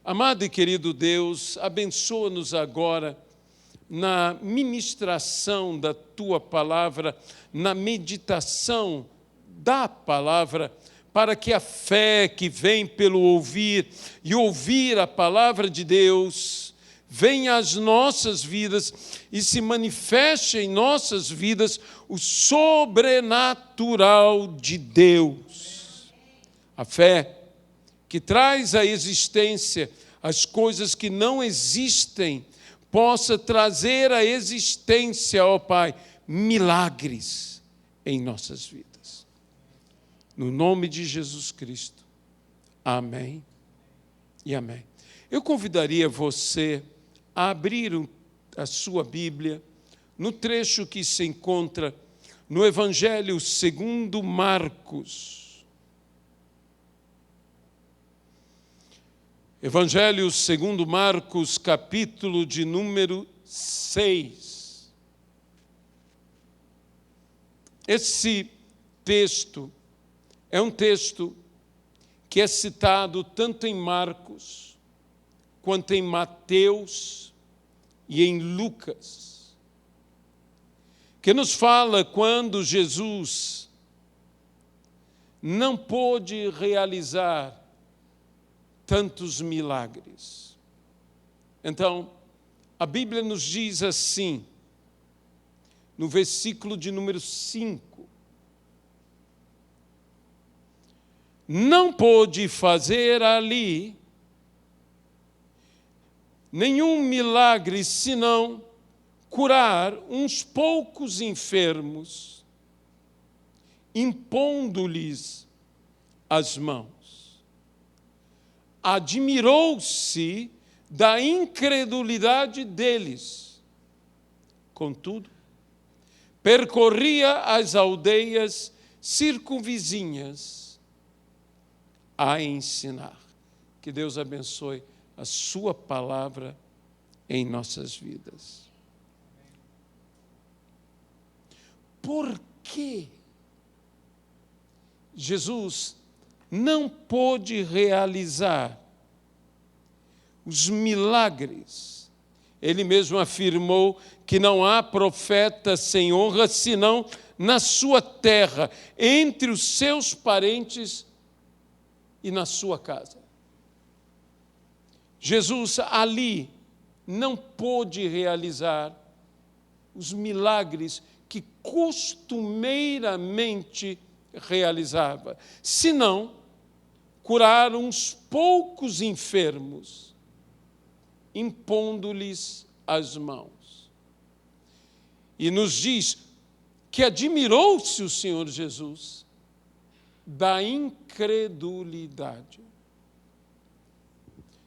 Amado e querido Deus, abençoa-nos agora na ministração da Tua palavra, na meditação da palavra, para que a fé que vem pelo ouvir e ouvir a palavra de Deus venha às nossas vidas e se manifeste em nossas vidas o sobrenatural de Deus. A fé que traz à existência as coisas que não existem, possa trazer à existência, ó Pai, milagres em nossas vidas. No nome de Jesus Cristo. Amém e amém. Eu convidaria você a abrir a sua Bíblia no trecho que se encontra no Evangelho segundo Marcos. Evangelho segundo Marcos, capítulo de número 6. Esse texto é um texto que é citado tanto em Marcos, quanto em Mateus e em Lucas, que nos fala quando Jesus não pôde realizar tantos milagres. Então, a Bíblia nos diz assim, no versículo de número 5, não pôde fazer ali nenhum milagre, senão curar uns poucos enfermos, impondo-lhes as mãos. Admirou-se da incredulidade deles. Contudo, percorria as aldeias circunvizinhas a ensinar. Que Deus abençoe a sua palavra em nossas vidas. Por que Jesus não pôde realizar os milagres? Ele mesmo afirmou que não há profeta sem honra, senão na sua terra, entre os seus parentes e na sua casa. Jesus ali não pôde realizar os milagres que costumeiramente realizava, senão curar uns poucos enfermos, impondo-lhes as mãos. E nos diz que admirou-se o Senhor Jesus da incredulidade.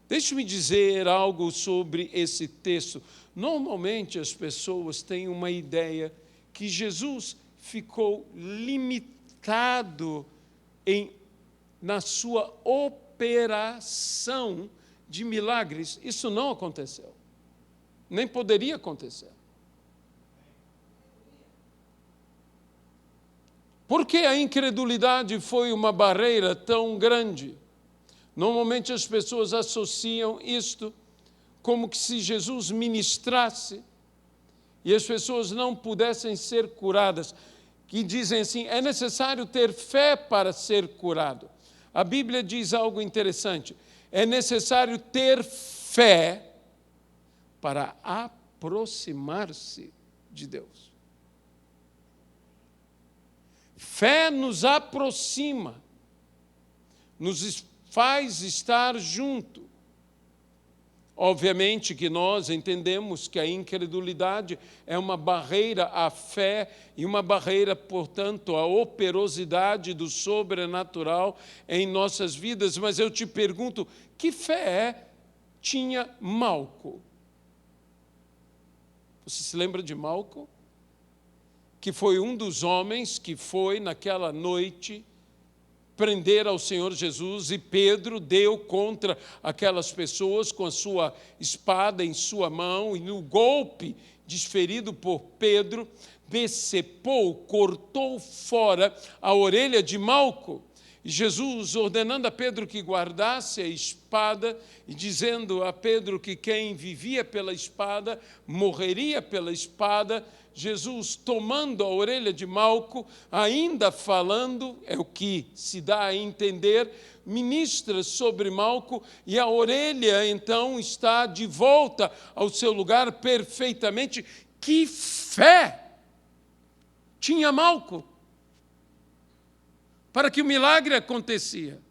Deixe-me dizer algo sobre esse texto. Normalmente as pessoas têm uma ideia que Jesus ficou limitado na sua operação de milagres. Isso não aconteceu. Nem poderia acontecer. Por que a incredulidade foi uma barreira tão grande? Normalmente as pessoas associam isto como que se Jesus ministrasse e as pessoas não pudessem ser curadas. Que dizem assim, é necessário ter fé para ser curado. A Bíblia diz algo interessante, é necessário ter fé para aproximar-se de Deus. Fé nos aproxima, nos faz estar junto. Obviamente que nós entendemos que a incredulidade é uma barreira à fé e uma barreira, portanto, à operosidade do sobrenatural em nossas vidas. Mas eu te pergunto, que fé tinha Malco? Você se lembra de Malco? Que foi um dos homens que foi naquela noite prender ao Senhor Jesus, e Pedro deu contra aquelas pessoas com a sua espada em sua mão, e no golpe desferido por Pedro, decepou, cortou fora a orelha de Malco. E Jesus, ordenando a Pedro que guardasse a espada, e dizendo a Pedro que quem vivia pela espada, morreria pela espada, Jesus, tomando a orelha de Malco, ainda falando, é o que se dá a entender, ministra sobre Malco, e a orelha, então, está de volta ao seu lugar perfeitamente. Que fé tinha Malco para que o milagre acontecia.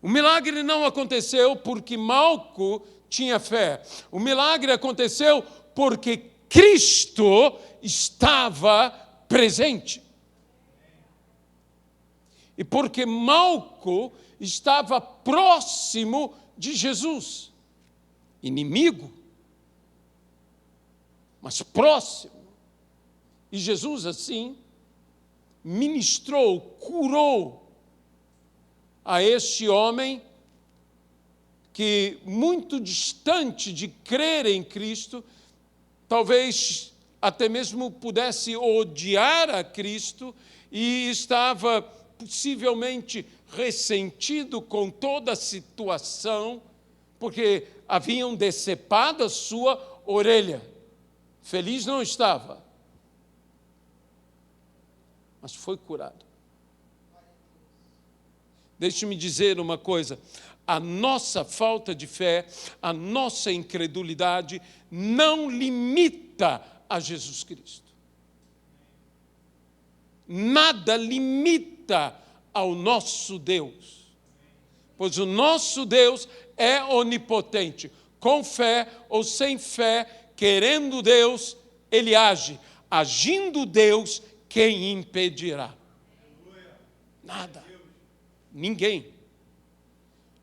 O milagre não aconteceu porque Malco tinha fé. O milagre aconteceu porque Cristo estava presente. E porque Malco estava próximo de Jesus. Inimigo, mas próximo. E Jesus, assim, ministrou, curou a este homem que, muito distante de crer em Cristo, talvez até mesmo pudesse odiar a Cristo e estava possivelmente ressentido com toda a situação, porque haviam decepado a sua orelha. Feliz não estava, mas foi curado. Deixe-me dizer uma coisa: a nossa falta de fé, a nossa incredulidade não limita a Jesus Cristo. Nada limita ao nosso Deus, pois o nosso Deus é onipotente. Com fé ou sem fé, querendo Deus, Ele age. Agindo Deus, quem impedirá? Nada. Ninguém.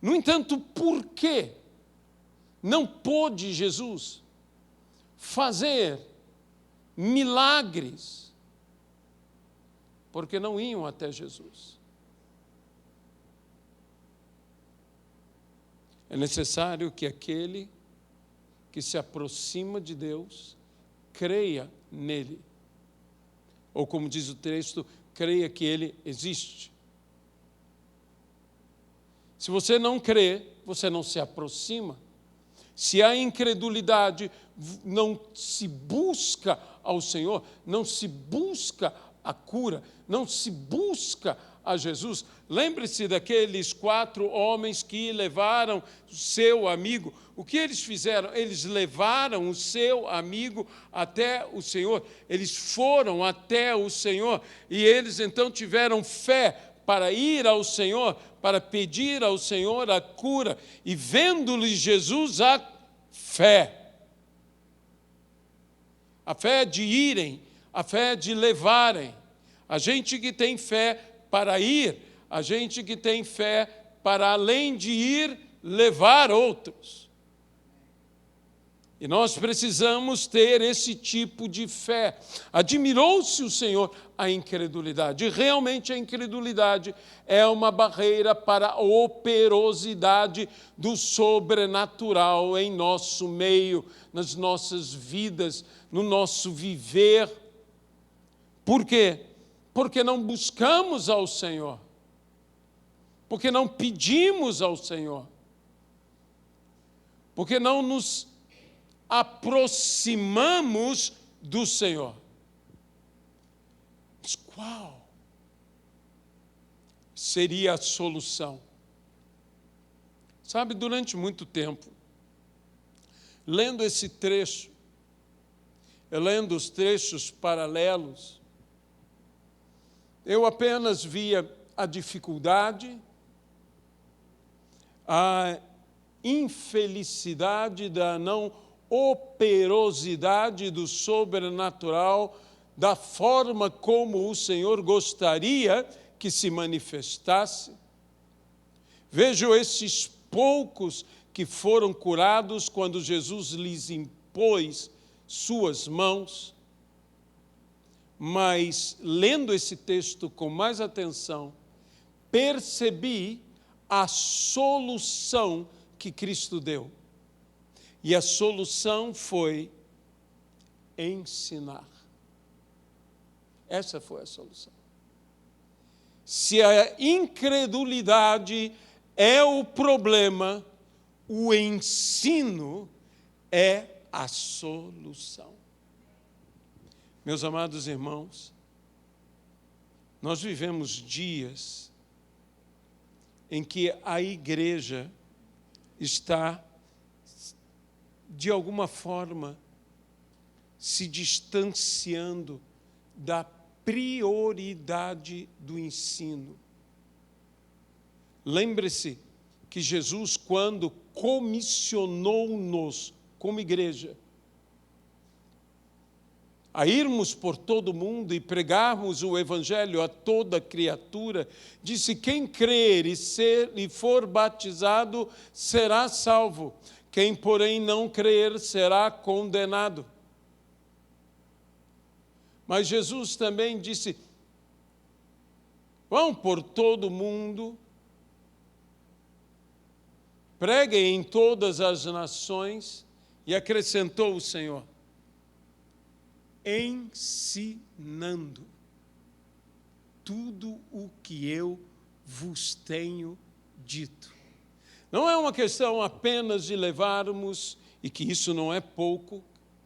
No entanto, por que não pôde Jesus fazer milagres? Porque não iam até Jesus. É necessário que aquele que se aproxima de Deus creia nele. Ou, como diz o texto, creia que ele existe. Se você não crê, você não se aproxima. Se há incredulidade, não se busca ao Senhor, não se busca a cura, não se busca a Jesus. Lembre-se daqueles 4 homens que levaram o seu amigo. O que eles fizeram? Eles levaram o seu amigo até o Senhor. Eles foram até o Senhor e eles então tiveram fé para ir ao Senhor, para pedir ao Senhor a cura, e vendo-lhe Jesus a fé. A fé de irem, a fé de levarem. A gente que tem fé para ir, a gente que tem fé para, além de ir, levar outros. E nós precisamos ter esse tipo de fé. Admirou-se o Senhor a incredulidade. E realmente a incredulidade é uma barreira para a operosidade do sobrenatural em nosso meio, nas nossas vidas, no nosso viver. Por quê? Porque não buscamos ao Senhor. Porque não pedimos ao Senhor. Porque não nos aproximamos do Senhor. Mas qual seria a solução? Sabe, durante muito tempo, lendo esse trecho, lendo os trechos paralelos, eu apenas via a dificuldade, a infelicidade da não operosidade do sobrenatural, da forma como o Senhor gostaria que se manifestasse. Vejo esses poucos que foram curados quando Jesus lhes impôs suas mãos, mas, lendo esse texto com mais atenção, percebi a solução que Cristo deu. E a solução foi ensinar. Essa foi a solução. Se a incredulidade é o problema, o ensino é a solução. Meus amados irmãos, nós vivemos dias em que a igreja está, de alguma forma, se distanciando da prioridade do ensino. Lembre-se que Jesus, quando comissionou-nos como igreja a irmos por todo o mundo e pregarmos o evangelho a toda criatura, disse: quem crer e for batizado será salvo, quem, porém, não crer será condenado. Mas Jesus também disse: vão por todo o mundo, preguem em todas as nações, e acrescentou o Senhor: ensinando tudo o que eu vos tenho dito. Não é uma questão apenas de levarmos, e que isso não é pouco,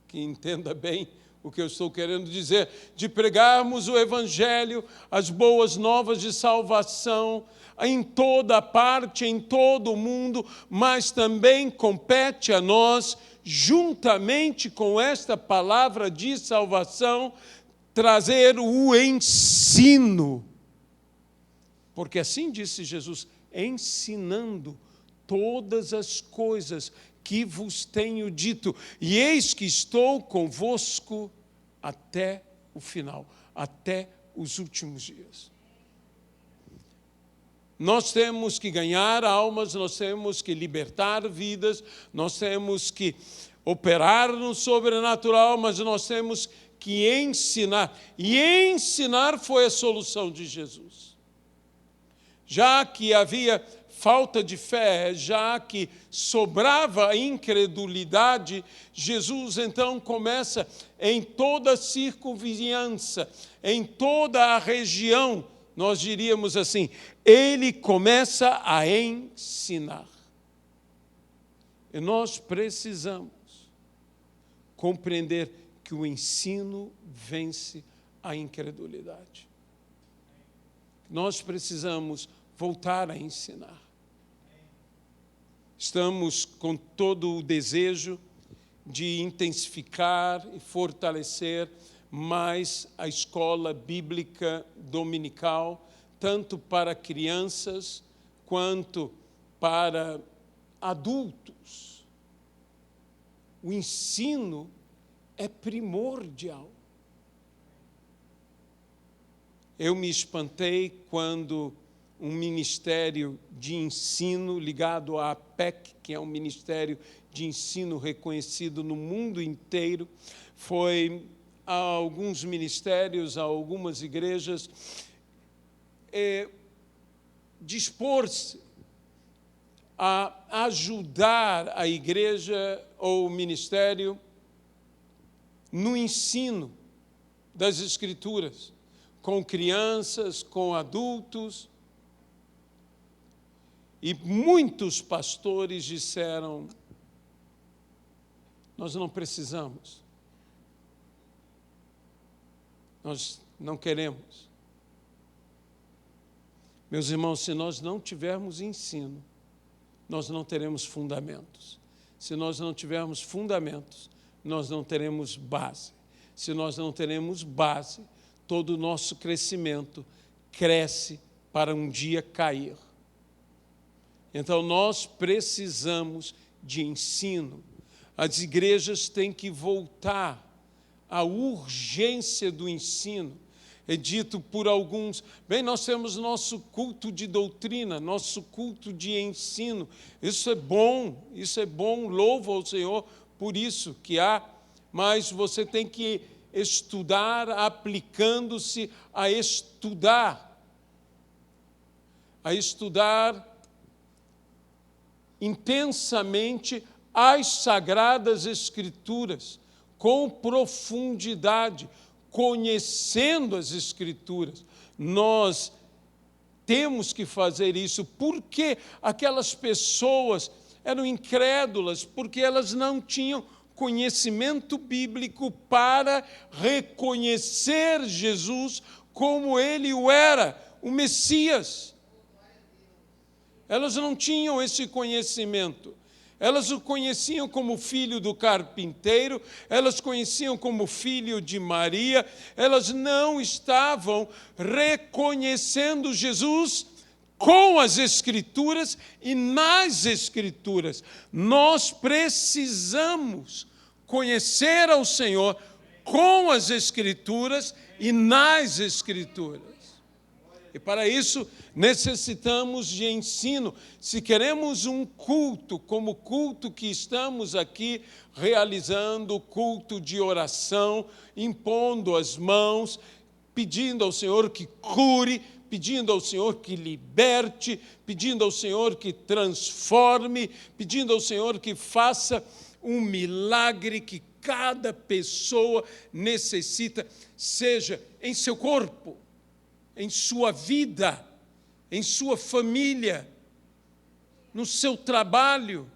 que entenda bem o que eu estou querendo dizer, de pregarmos o evangelho, as boas novas de salvação, em toda parte, em todo o mundo, mas também compete a nós, juntamente com esta palavra de salvação, trazer o ensino. Porque assim disse Jesus: ensinando todas as coisas que vos tenho dito, e eis que estou convosco até o final, até os últimos dias. Nós temos que ganhar almas, nós temos que libertar vidas, nós temos que operar no sobrenatural, mas nós temos que ensinar. E ensinar foi a solução de Jesus. Já que havia falta de fé, já que sobrava a incredulidade, Jesus então começa em toda a circunvizinhança, em toda a região, nós diríamos assim, ele começa a ensinar. E nós precisamos compreender que o ensino vence a incredulidade. Nós precisamos voltar a ensinar. Estamos com todo o desejo de intensificar e fortalecer mais a escola bíblica dominical, tanto para crianças quanto para adultos. O ensino é primordial. Eu me espantei quando um ministério de ensino ligado à APEC, que é um ministério de ensino reconhecido no mundo inteiro, foi a alguns ministérios, a algumas igrejas, dispor-se a ajudar a igreja ou o ministério no ensino das Escrituras, com crianças, com adultos. E muitos pastores disseram: nós não precisamos, nós não queremos. Meus irmãos, se nós não tivermos ensino, nós não teremos fundamentos. Se nós não tivermos fundamentos, nós não teremos base. Se nós não teremos base, todo o nosso crescimento cresce para um dia cair. Então, nós precisamos de ensino. As igrejas têm que voltar à urgência do ensino. É dito por alguns: bem, nós temos nosso culto de doutrina, nosso culto de ensino. Isso é bom, louvo ao Senhor por isso que há, mas você tem que estudar aplicando-se a estudar intensamente as Sagradas Escrituras, com profundidade, conhecendo as Escrituras. Nós temos que fazer isso. Porque aquelas pessoas eram incrédulas, porque elas não tinham conhecimento bíblico para reconhecer Jesus como ele o era, o Messias. Elas não tinham esse conhecimento. Elas o conheciam como filho do carpinteiro, elas conheciam como filho de Maria, elas não estavam reconhecendo Jesus com as Escrituras e nas Escrituras. Nós precisamos conhecer ao Senhor com as Escrituras e nas Escrituras. E para isso necessitamos de ensino. Se queremos um culto, como o culto que estamos aqui realizando, culto de oração, impondo as mãos, pedindo ao Senhor que cure, pedindo ao Senhor que liberte, pedindo ao Senhor que transforme, pedindo ao Senhor que faça um milagre que cada pessoa necessita, seja em seu corpo, em sua vida, em sua família, no seu trabalho,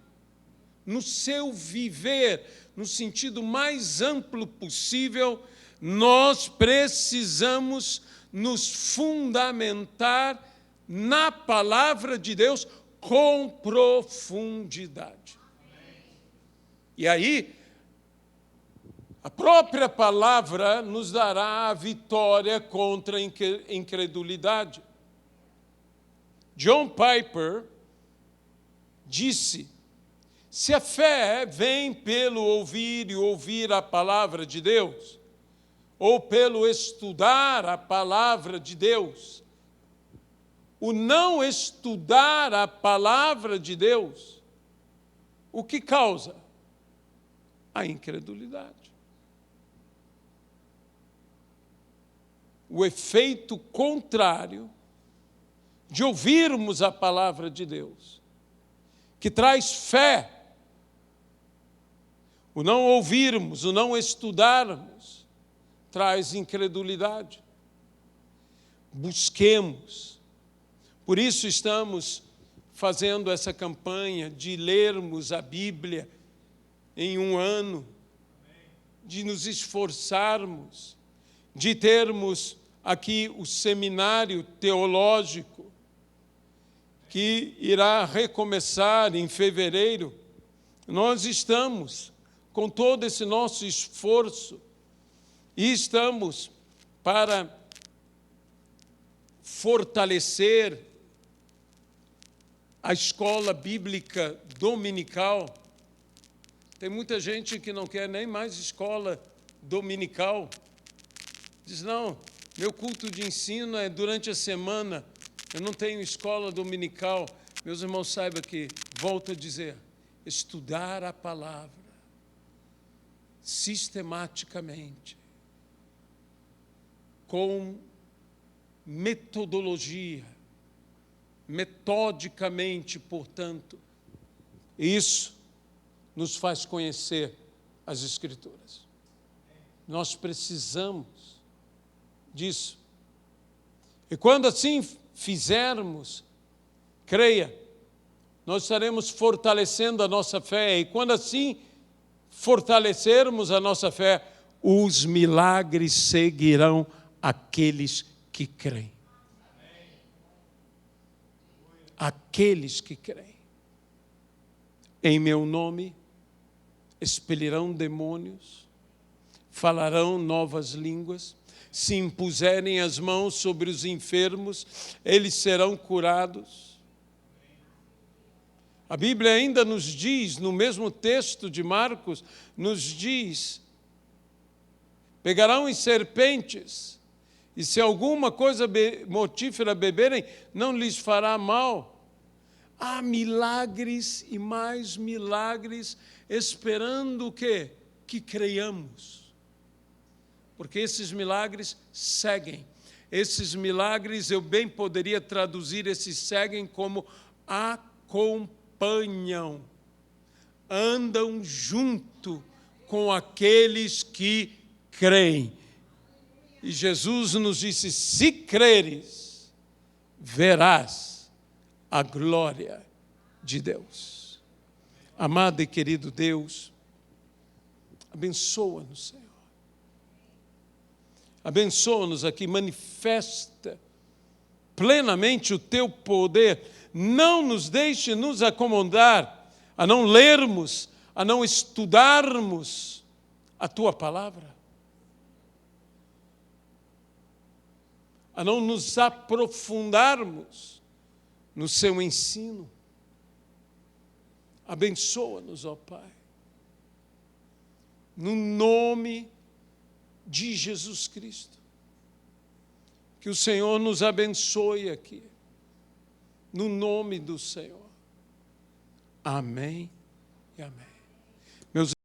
no seu viver, no sentido mais amplo possível. Nós precisamos nos fundamentar na palavra de Deus com profundidade. E aí, a própria palavra nos dará a vitória contra a incredulidade. John Piper disse: se a fé vem pelo ouvir e ouvir a palavra de Deus, ou pelo estudar a palavra de Deus, o não estudar a palavra de Deus, o que causa? A incredulidade. O efeito contrário de ouvirmos a palavra de Deus, que traz fé, o não ouvirmos, o não estudarmos, traz incredulidade. Busquemos. Por isso estamos fazendo essa campanha de lermos a Bíblia em um ano, de nos esforçarmos, de termos aqui o seminário teológico, que irá recomeçar em fevereiro. Nós estamos com todo esse nosso esforço e estamos para fortalecer a escola bíblica dominical. Tem muita gente que não quer nem mais escola dominical. Diz, não, meu culto de ensino é durante a semana, eu não tenho escola dominical. Meus irmãos, saibam que, volto a dizer, estudar a palavra sistematicamente, com metodologia, metodicamente, portanto, isso nos faz conhecer as Escrituras. Nós precisamos disso. E quando assim fizermos, creia, nós estaremos fortalecendo a nossa fé. E quando assim fortalecermos a nossa fé, os milagres seguirão aqueles que creem. Aqueles que creem. Em meu nome expelirão demônios, falarão novas línguas, se impuserem as mãos sobre os enfermos, eles serão curados. A Bíblia ainda nos diz, no mesmo texto de Marcos, nos diz, pegarão em serpentes, e se alguma coisa mortífera beberem, não lhes fará mal. Há milagres e mais milagres, esperando o quê? Que creiamos. Porque esses milagres seguem. Esses milagres, eu bem poderia traduzir esses seguem como acompanham. Andam junto com aqueles que creem. E Jesus nos disse, se creres, verás a glória de Deus. Amado e querido Deus, abençoa-nos, Senhor. Abençoa-nos aqui, manifesta plenamente o teu poder. Não nos deixe nos acomodar a não lermos, a não estudarmos a tua palavra, a não nos aprofundarmos no seu ensino. Abençoa-nos, ó Pai, no nome de Jesus Cristo. Que o Senhor nos abençoe aqui, no nome do Senhor. Amém e amém.